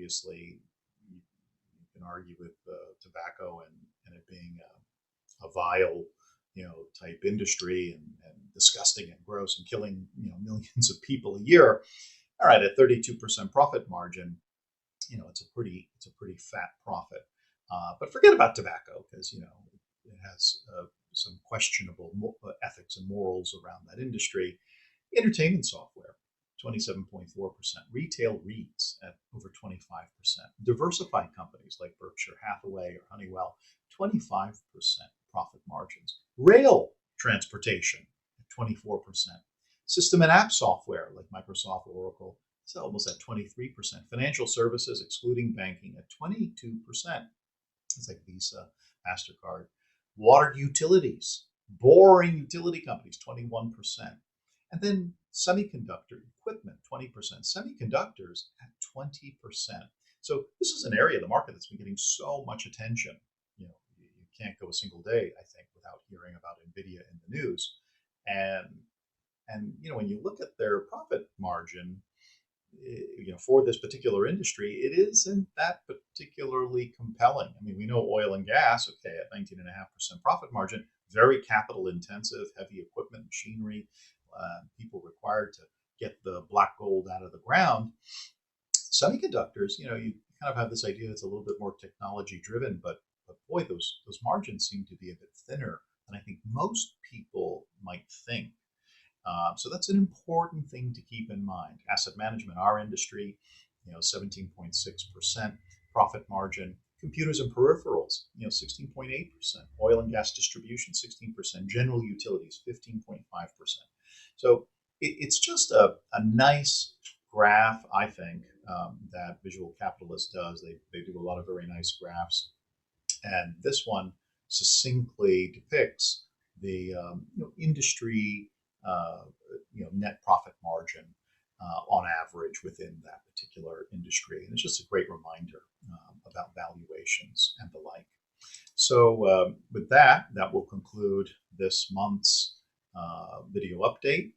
obviously, you can argue with tobacco and it being a vile, type industry and disgusting and gross and killing, millions of people a year. All right, at 32% profit margin, it's a pretty fat profit. But forget about tobacco because it has some questionable ethics and morals around that industry. Entertainment software, 27.4%. Retail REITs at over 25%. Diversified companies like Berkshire Hathaway or Honeywell, 25% profit margins. Rail transportation at 24%. System and app software like Microsoft, Oracle, it's almost at 23%. Financial services, excluding banking, at 22%. It's like Visa, MasterCard. Water utilities, boring utility companies, 21%. And then semiconductor equipment, 20%. Semiconductors at 20%. So this is an area of the market that's been getting so much attention. You can't go a single day, I think, without hearing about NVIDIA in the news. And when you look at their profit margin, for this particular industry, it isn't that particularly compelling. I mean, we know oil and gas, okay, at 19.5% profit margin, very capital intensive, heavy equipment, machinery, people required to get the black gold out of the ground. Semiconductors, you kind of have this idea that's a little bit more technology driven, but boy, those margins seem to be a bit thinner than I think most people might think. So that's an important thing to keep in mind. Asset management, our industry, 17.6% profit margin. Computers and peripherals, 16.8%. Oil and gas distribution, 16%. General utilities, 15.5%. So it's just a nice graph, I think, that Visual Capitalist does. They do a lot of very nice graphs. And this one succinctly depicts the industry net profit margin on average within that particular industry. And it's just a great reminder about valuations and the like. So with that will conclude this month's video update.